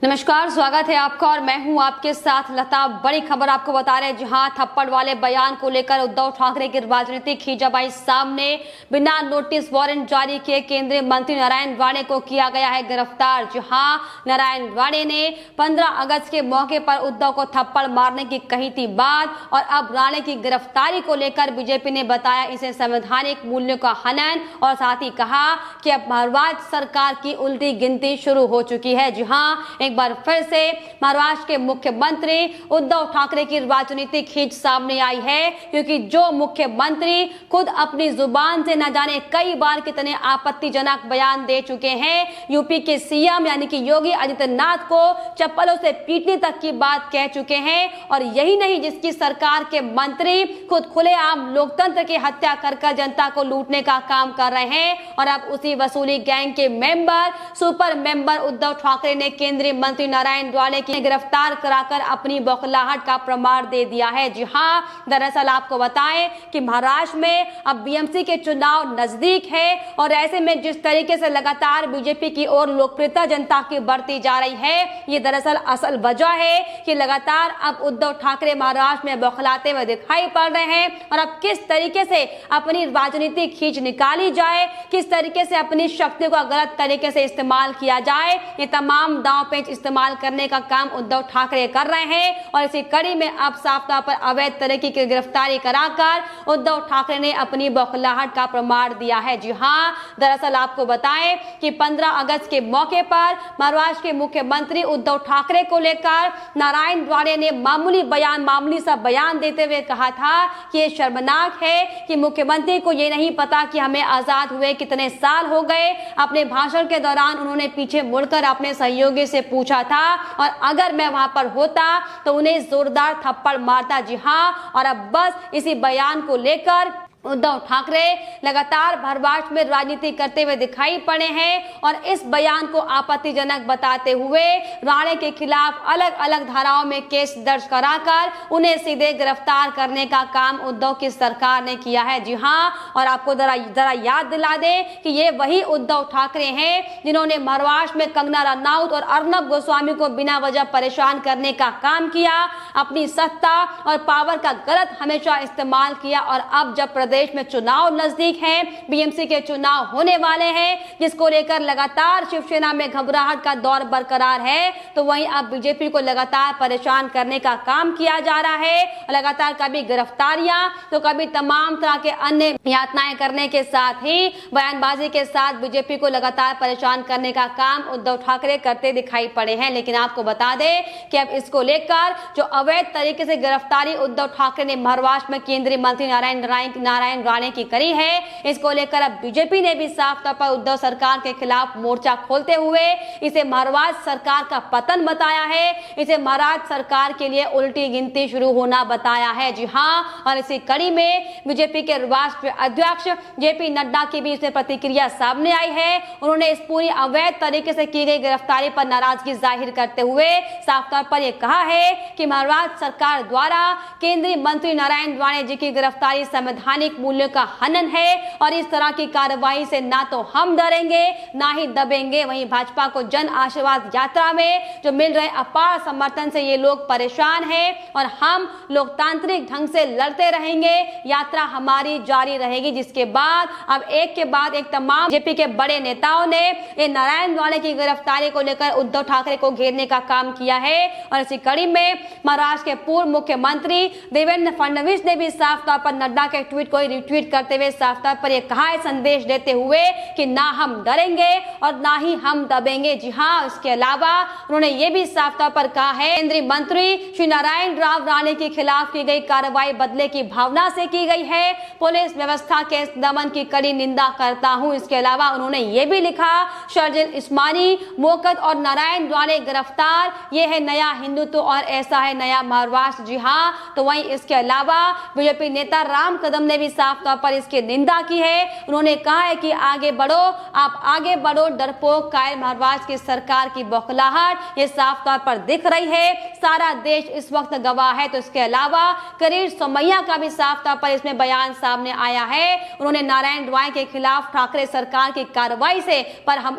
नमस्कार, स्वागत है आपका और मैं हूं आपके साथ लता। बड़ी खबर आपको बता रहे हैं, जहां थप्पड़ वाले बयान को लेकर उद्धव ठाकरे की राजनीतिक खींचाबाई सामने। बिना नोटिस वारंट जारी किए केंद्रीय मंत्री नारायण राणे को किया गया है गिरफ्तार। जहां नारायण राणे ने 15 अगस्त के मौके पर उद्धव को थप्पड़ मारने की कही थी बात, और अब राणे की गिरफ्तारी को लेकर बीजेपी ने बताया इसे संवैधानिक मूल्यों का हनन, और साथ ही कहा कि अब महाराष्ट्र सरकार की उल्टी गिनती शुरू हो चुकी है। जहां एक बार फिर से महाराष्ट्र के मुख्यमंत्री उद्धव ठाकरे की राजनीतिक खींच सामने आई है, क्योंकि जो मुख्यमंत्री खुद अपनी जुबान से न जाने कई बार कितने आपत्तिजनक बयान दे चुके हैं, यूपी के सीएम यानी कि योगी आदित्यनाथ को चप्पलों से पीटने तक की बात कह चुके हैं। और यही नहीं, जिसकी सरकार के मंत्री खुद खुलेआम लोकतंत्र की हत्या कर जनता को लूटने का काम कर रहे हैं, और अब उसी वसूली गैंग के member super member Uddhav Thackeray ने केंद्रीय मंत्री नारायण राणे की गिरफ्तार कराकर अपनी बौखलाहट का प्रमाण दे दिया है। जी हां, दरअसल आपको बताएं कि महाराष्ट्र में अब बीएमसी के चुनाव नजदीक है, और ऐसे में जिस तरीके से लगातार बीजेपी की ओर लोकप्रियता जनता की बढ़ती जा रही है, ये दरअसल असल वजह है कि लगातार अब उद्धव ठाकरे महाराष्ट्र में बौखलाते हुए दिखाई पड़ रहे हैं। और अब किस तरीके से अपनी राजनीतिक खींच निकाली जाए, किस तरीके से अपनी शक्ति को गलत तरीके से इस्तेमाल किया जाए, ये तमाम दांव पेच इस्तेमाल करने का काम उद्धव ठाकरे कर रहे हैं। और इसी कड़ी में अब साफ तौर पर अवैध तरीके की गिरफ्तारी कराकर उद्धव ठाकरे ने अपनी बौखलाहट का प्रमाण दिया है। जी हां, दरअसल आपको बताएं कि 15 अगस्त के मौके पर महाराष्ट्र के मुख्यमंत्री उद्धव ठाकरे को लेकर नारायण राणे ने मामूली सा बयान देते हुए कहा था कि ये शर्मनाक है कि मुख्यमंत्री को ये नहीं पता कि हमें आजाद हुए कितने साल हो गए। अपने भाषण के दौरान उन्होंने पीछे मुड़कर अपने सहयोगी से पूछा था, और अगर मैं वहां पर होता तो उन्हें जोरदार थप्पड़ मारता। जी हां, और अब बस इसी बयान को लेकर उद्धव ठाकरे लगातार महाराष्ट्र में राजनीति करते हुए दिखाई पड़े हैं, और इस बयान को आपत्तिजनक बताते हुए राणे के खिलाफ अलग अलग धाराओं में केस दर्ज कराकर उन्हें सीधे गिरफ्तार करने का काम उद्धव की सरकार ने किया है। जी हां, और आपको जरा याद दिला दें कि ये वही उद्धव ठाकरे हैं जिन्होंने महाराष्ट्र में कंगना रनौत और अर्नब गोस्वामी को बिना वजह परेशान करने का काम किया, अपनी सत्ता और पावर का गलत हमेशा इस्तेमाल किया। और अब जब देश में चुनाव नजदीक हैं, बीएमसी के चुनाव होने वाले हैं, जिसको लेकर लगातार शिवसेना में घबराहट का दौर बरकरार है, तो वहीं अब बीजेपी को लगातार परेशान करने का काम किया जा रहा है। लगातार कभी गिरफ्तारियां तो कभी तमाम तरह के अन्य यातनाएं करने के साथ ही बयानबाजी के साथ बीजेपी को लगातार परेशान करने का काम उद्धव ठाकरे करते दिखाई पड़े हैं। लेकिन आपको बता दें कि अब इसको लेकर जो अवैध तरीके से गिरफ्तारी उद्धव ठाकरे ने महाराष्ट्र में केंद्रीय मंत्री नारायण राणे की करी है, इसको लेकर अब बीजेपी ने भी साफ तौर पर उद्धव सरकार के खिलाफ मोर्चा खोलते हुए इसे महाराष्ट्र सरकार का पतन बताया है, इसे महाराष्ट्र सरकार के लिए उल्टी गिनती शुरू होना बताया है। जी हां, और इसी कड़ी में बीजेपी के राष्ट्रीय अध्यक्ष जेपी नड्डा की भी इसमें प्रतिक्रिया सामने आई है। उन्होंने इस पूरी अवैध तरीके से की गई गिरफ्तारी पर नाराजगी जाहिर करते हुए साफ तौर पर यह कहा है कि महाराष्ट्र सरकार द्वारा केंद्रीय मंत्री नारायण राणे जी की गिरफ्तारी संवैधानिक मूल्यों का हनन है, और इस तरह की कार्रवाई से ना तो हम डरेंगे ना ही दबेंगे। वहीं भाजपा को जन आशीर्वाद यात्रा में जो मिल रहे अपार समर्थन से ये लोग परेशान हैं, और हम लोकतांत्रिक ढंग से लड़ते रहेंगे, यात्रा हमारी जारी रहेगी। जिसके बाद अब एक के बाद एक तमाम बीजेपी के बड़े नेताओं ने ये नारायण राणे की गिरफ्तारी को लेकर उद्धव ठाकरे को घेरने का काम किया है। और इसी कड़ी में महाराष्ट्र के पूर्व मुख्यमंत्री देवेंद्र फडणवीस ने भी साफ तौर पर नड्डा के ट्वीट को रिट्वीट करते हुए साफ तौर पर यह कहा है, संदेश देते हुए कि ना हम डरेंगे और ना ही हम दबेंगे। जी हां, इसके अलावा उन्होंने ये भी साफ तौर पर कहा है, केंद्रीय मंत्री श्री नारायण राणे के खिलाफ की गई कार्रवाई बदले की भावना से की गई है, पुलिस व्यवस्था के दमन की कड़ी निंदा करता हूं। इसके अलावा उन्होंने ये भी लिखा, शर्जिल इस्मानी, मोकद और नारायण राणे गिरफ्तार, ये है नया हिंदुत्व और ऐसा है नया महाराष्ट्र। जी हां, तो वहीं इसके अलावा बीजेपी नेता राम कदम ने भी साफ तौर पर इसकी निंदा की है। उन्होंने कहा है कि आगे बढ़ो, आप आगे बढ़ो, डरपोक कायर महाराज की सरकार की बौखलाहट ये साफ तौर पर दिख रही है। सारा देश इस वक्त गवाह है। तो इसके अलावा करीर सोमैया का भी साफ तौर पर इसमें बयान सामने आया है। उन्होंने नारायण राणे के खिलाफ ठाकरे सरकार की कार्रवाई से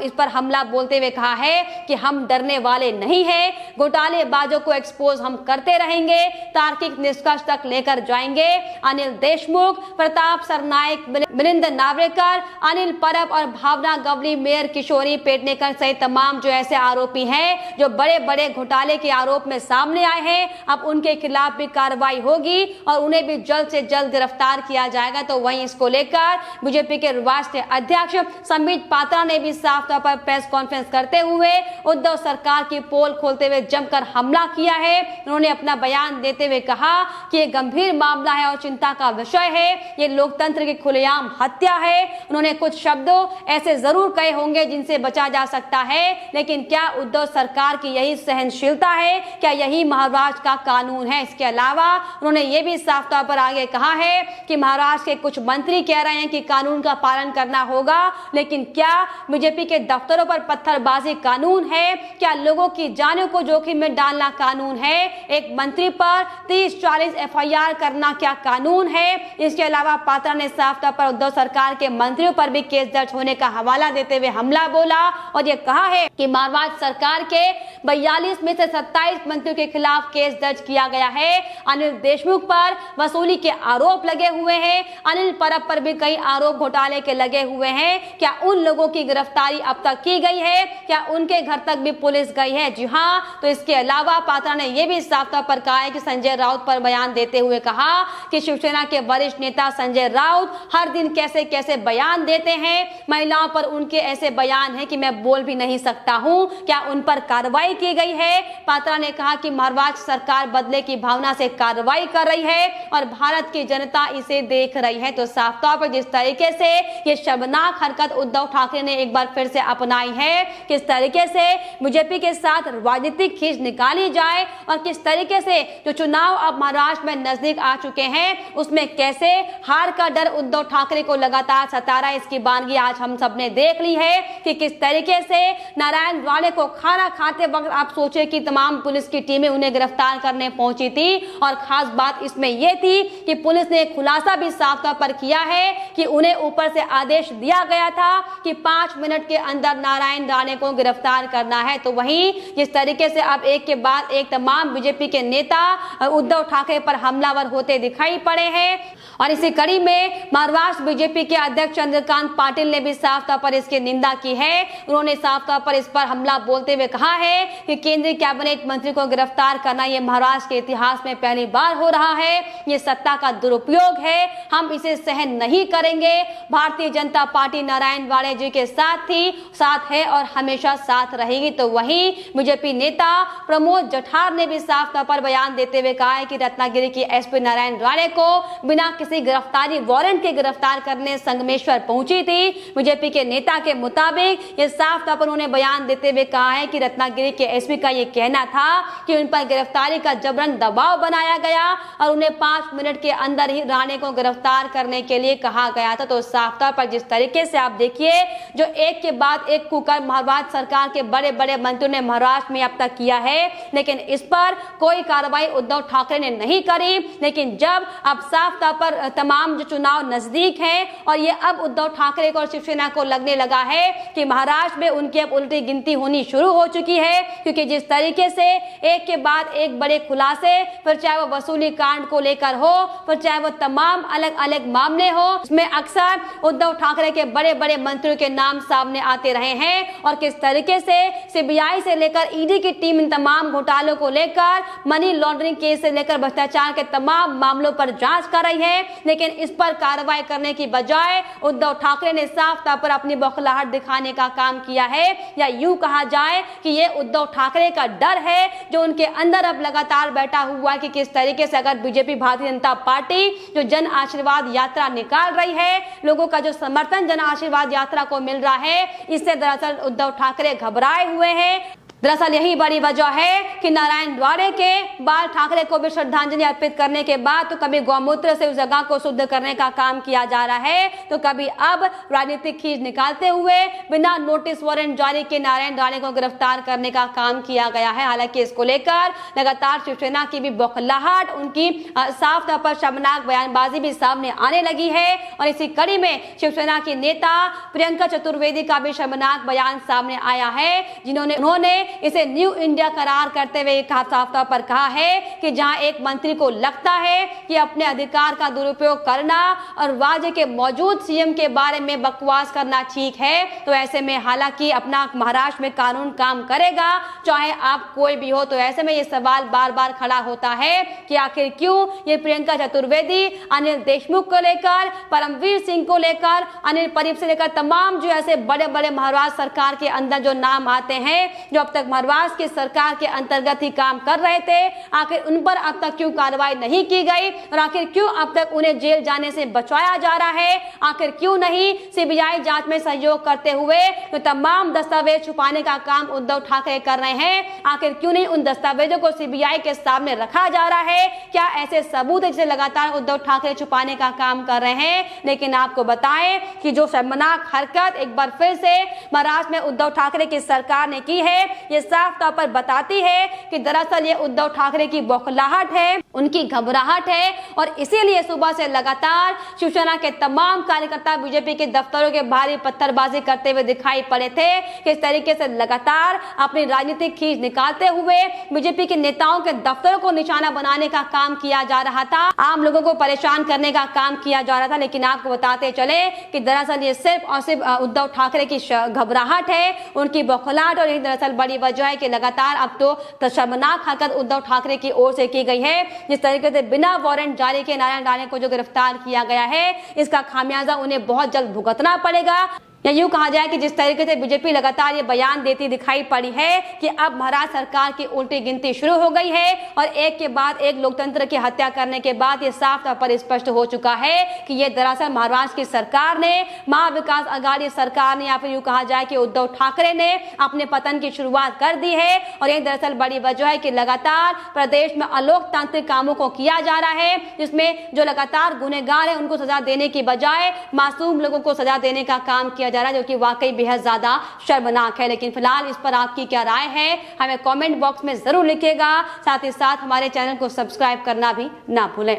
इस पर हमला बोलते हुए कहा है कि हम डरने वाले नहीं हैं, घोटालेबाजों को एक्सपोज हम करते रहेंगे, तार्किक निष्कर्ष तक लेकर जाएंगे। अनिल देशमुख, प्रताप सरनाइक, मिलिंद नार्वेकर, अनिल परब और भावना गवली, मेयर किशोरी पेडनेकर सहित तमाम जो ऐसे आरोपी हैं जो बड़े बड़े घोटाले के आरोप में सामने आए हैं, अब उनके खिलाफ भी कार्रवाई होगी और उन्हें भी जल्द से जल्द गिरफ्तार किया जाएगा। तो वहीं इसको लेकर बीजेपी के राष्ट्रीय अध्यक्ष संबित पात्रा ने भी साफ तौर पर प्रेस कॉन्फ्रेंस करते हुए उद्धव सरकार की पोल खोलते हुए जमकर हमला किया है। उन्होंने अपना बयान देते हुए कहा कि यह गंभीर मामला है और चिंता का विषय है, ये लोकतंत्र की खुलेआम हत्या है। उन्होंने कुछ शब्दों ऐसे जरूर कहे होंगे जिनसे बचा जा सकता है, लेकिन क्या उद्धव सरकार की यही सहनशीलता है? क्या यही महाराष्ट्र का कानून है? इसके अलावा उन्होंने ये भी साफ तौर पर आगे कहा है कि महाराष्ट्र के कुछ मंत्री कह रहे हैं कि कानून का पालन करना होगा, लेकिन क्या बीजेपी के दफ्तरों पर पत्थरबाजी कानून है? क्या लोगों की जानों को जोखिम में डालना कानून है? एक मंत्री पर 30-40 एफआईआर करना क्या कानून है? इसके अलावा पात्रा ने साफ तौर पर उद्धव सरकार के मंत्रियों पर भी केस दर्ज होने का हवाला देते हुए हमला बोला और यह कहा है कि महाराष्ट्र सरकार के 42 में से 27 मंत्रियों के खिलाफ केस दर्ज किया गया है। अनिल देशमुख पर वसूली के आरोप लगे हुए हैं, अनिल परब पर भी कई आरोप घोटाले के लगे हुए हैं। क्या उन लोगों की गिरफ्तारी अब तक की गई है? क्या उनके घर तक भी पुलिस गई है? जी हाँ। तो इसके अलावा पात्रा ने यह भी साफ तौर पर कहा है कि संजय राउत पर बयान देते हुए कहा कि शिवसेना के वरिष्ठ नेता संजय राउत हर दिन कैसे कैसे बयान देते हैं, महिलाओं पर उनके ऐसे बयान है कि मैं बोल भी नहीं सकता हूं। क्या उन पर कार्रवाई की गई है? पात्रा ने कहा कि महाराष्ट्र सरकार बदले की भावना से कार्रवाई कर रही है और भारत की जनता इसे देख रही है। तो साफ तौर पर जिस तरीके से ये शर्मनाक हरकत उद्धव ठाकरे ने एक बार फिर से अपनाई है, किस तरीके से बीजेपी के साथ राजनीतिक खींच निकाली जाए और किस तरीके से जो चुनाव अब महाराष्ट्र में नजदीक आ चुके हैं उसमें कैसे हार का डर उद्धव ठाकरे को लगातार सता रहा है, इसकी बानगी आज हम सब ने देख ली है कि किस तरीके से नारायण राणे को खाना खाते वक्त आप सोचे कि तमाम पुलिस की टीमें उन्हें गिरफ्तार करने पहुंची थी। और खास बात इसमें यह थी कि पुलिस ने खुलासा भी साफ तौर पर किया है कि उन्हें ऊपर से आदेश दिया गया था कि 5 मिनट के अंदर नारायण राणे को गिरफ्तार करना है। तो वहीं जिस तरीके से अब एक के बाद एक तमाम बीजेपी के नेता उद्धव ठाकरे पर हमलावर होते दिखाई पड़े हैं और इसी कड़ी में महाराष्ट्र बीजेपी के अध्यक्ष चंद्रकांत पाटिल ने भी साफ तौर पर इसकी निंदा की है। उन्होंने साफ तौर पर इस पर हमला बोलते हुए कहा है कि केंद्रीय कैबिनेट मंत्री को गिरफ्तार करना यह महाराष्ट्र के इतिहास में पहली बार हो रहा है, ये सत्ता का दुरुपयोग है, हम इसे सहन नहीं करेंगे। भारतीय जनता पार्टी नारायण राणे जी के साथ थी, साथ है और हमेशा साथ रहेगी। तो वहीं बीजेपी नेता प्रमोद जठार ने भी साफ तौर पर बयान देते हुए कहा है कि रत्नागिरी की एसपी नारायण राणे को बिना किसी गिरफ्तारी वारंट के गिरफ्तार करने संगमेश्वर पहुंची थी। बीजेपी के नेता के मुताबिक ये साफ तौर पर उन्होंने बयान देते हुए कहा है कि रत्नागिरी के एसपी का ये कहना था कि उन पर गिरफ्तारी का जबरन दबाव बनाया गया और उन्हें 5 मिनट के अंदर ही राणे को गिरफ्तार करने के लिए कहा गया था। तो साफ तौर पर जिस तरीके से आप देखिए जो एक के बाद एक कुकर महाराष्ट्र सरकार के बड़े बड़े मंत्रियों ने महाराष्ट्र में अब तक किया है, लेकिन इस पर कोई कार्रवाई उद्धव ठाकरे ने नहीं करी। लेकिन जब अब साफ तौर पर तमाम जो चुनाव नजदीक हैं और ये अब उद्धव ठाकरे को और शिवसेना को लगने लगा है कि महाराष्ट्र में उनकी अब उल्टी गिनती होनी शुरू हो चुकी है, क्योंकि जिस तरीके से एक के बाद एक बड़े खुलासे, फिर चाहे वो वसूली कांड को लेकर हो, फिर चाहे वो तमाम अलग अलग मामले हो, उसमें अक्सर उद्धव ठाकरे के बड़े बड़े मंत्रियों के नाम सामने आते रहे हैं और किस तरीके से सीबीआई से लेकर ईडी की टीम इन तमाम घोटालों को लेकर, मनी लॉन्ड्रिंग केस से लेकर भ्रष्टाचार के तमाम मामलों पर जांच कर रही है। लेकिन इस पर कार्रवाई करने की बजाय उद्धव ठाकरे ने साफ तौर पर अपनी बौखलाहट दिखाने का काम किया है, या यूं कहा जाए कि ये उद्धव ठाकरे का डर है जो उनके अंदर अब लगातार बैठा हुआ है कि किस तरीके से अगर बीजेपी भारतीय जनता पार्टी जो जन आशीर्वाद यात्रा निकाल रही है, लोगों का जो समर्थन जन आशीर्वाद यात्रा को मिल रहा है, इससे दरअसल उद्धव ठाकरे घबराए हुए हैं। दरअसल यही बड़ी वजह है कि नारायण द्वारे के बाल ठाकरे को भी श्रद्धांजलि अर्पित करने के बाद तो कभी गौमूत्र से उस जगह को शुद्ध करने का काम किया जा रहा है, तो कभी अब राजनीतिक खींच निकालते हुए बिना नोटिस वारंट जारी के नारायण द्वारे को गिरफ्तार करने का काम किया गया है। हालांकि इसको लेकर लगातार शिवसेना की भी बौखलाहट, उनकी साफ तौर पर शर्मनाक बयानबाजी भी सामने आने लगी है और इसी कड़ी में शिवसेना की नेता प्रियंका चतुर्वेदी का भी शर्मनाक बयान सामने आया है, उन्होंने इसे न्यू इंडिया करार करते हुए साफ तौर पर कहा है कि जहां एक मंत्री को लगता है कि अपने अधिकार का दुरुपयोग करना और राज्य के मौजूद सीएम के बारे में बकवास करना ठीक है, तो ऐसे में हालांकि अपना महाराष्ट्र में कानून काम करेगा चाहे आप कोई भी हो, तो ऐसे में ये सवाल बार बार खड़ा होता है कि आखिर क्यों ये प्रियंका चतुर्वेदी अनिल देशमुख को लेकर, परमवीर सिंह को लेकर, अनिल परिप से लेकर तमाम जो ऐसे बड़े बड़े महाराष्ट्र सरकार के अंदर जो नाम आते हैं जो अब तक महाराष्ट्र की सरकार के अंतर्गत ही काम कर रहे थे, आखिर उन पर अब तक क्यों कार्रवाई नहीं की गई और आखिर क्यों अब तक उन्हें जेल जाने से बचाया जा रहा है, आखिर क्यों नहीं सीबीआई जांच में सहयोग करते हुए तो तमाम दस्तावेज छुपाने का काम उद्धव ठाकरे कर रहे हैं, आखिर क्यों नहीं उन दस्तावेजों को सीबीआई के सामने रखा जा रहा है, क्या ऐसे सबूत है जिसे लगातार उद्धव ठाकरे छुपाने का काम कर रहे हैं। लेकिन आपको बताएं कि जो शर्मनाक हरकत एक बार फिर से महाराष्ट्र में उद्धव ठाकरे की सरकार ने की है, ये साफ तौर पर बताती है कि दरअसल ये उद्धव ठाकरे की बौखलाहट है, उनकी घबराहट है और इसीलिए सुबह से लगातार शिवसेना के तमाम कार्यकर्ता बीजेपी के दफ्तरों के बाहर पत्थरबाजी करते हुए दिखाई पड़े थे कि इस तरीके से लगातार अपनी राजनीतिक खींच निकालते हुए बीजेपी के नेताओं के दफ्तरों को निशाना बनाने का काम किया जा रहा था, आम लोगों को परेशान करने का काम किया जा रहा था। लेकिन आपको बताते चले कि दरअसल ये सिर्फ और सिर्फ उद्धव ठाकरे की घबराहट है, उनकी बौखलाहट और दरअसल बड़ी वजह है कि लगातार अब तो शर्मनाक हरकत उद्धव ठाकरे की ओर से की गई है। जिस तरीके से बिना वारंट जारी के नारायण राणे को जो गिरफ्तार किया गया है, इसका खामियाजा उन्हें बहुत जल्द भुगतना पड़ेगा। या यूं कहा जाए कि जिस तरीके से बीजेपी लगातार ये बयान देती दिखाई पड़ी है कि अब महाराष्ट्र सरकार की उल्टी गिनती शुरू हो गई है और एक के बाद एक लोकतंत्र की हत्या करने के बाद ये साफ तौर पर स्पष्ट हो चुका है कि ये दरअसल महाराष्ट्र की सरकार ने, महाविकास आघाड़ी सरकार ने या फिर यूं कहा जाए कि उद्धव ठाकरे ने अपने पतन की शुरुआत कर दी है। और ये दरअसल बड़ी वजह है कि लगातार प्रदेश में अलोकतांत्रिक कामों को किया जा रहा है, जिसमें जो लगातार गुनहगार है उनको सजा देने की बजाय मासूम लोगों को सजा देने का काम किया जा रहा है, जो कि वाकई बेहद ज्यादा शर्मनाक है। लेकिन फिलहाल इस पर आपकी क्या राय है हमें कमेंट बॉक्स में जरूर लिखिएगा, साथ ही साथ हमारे चैनल को सब्सक्राइब करना भी ना भूलें।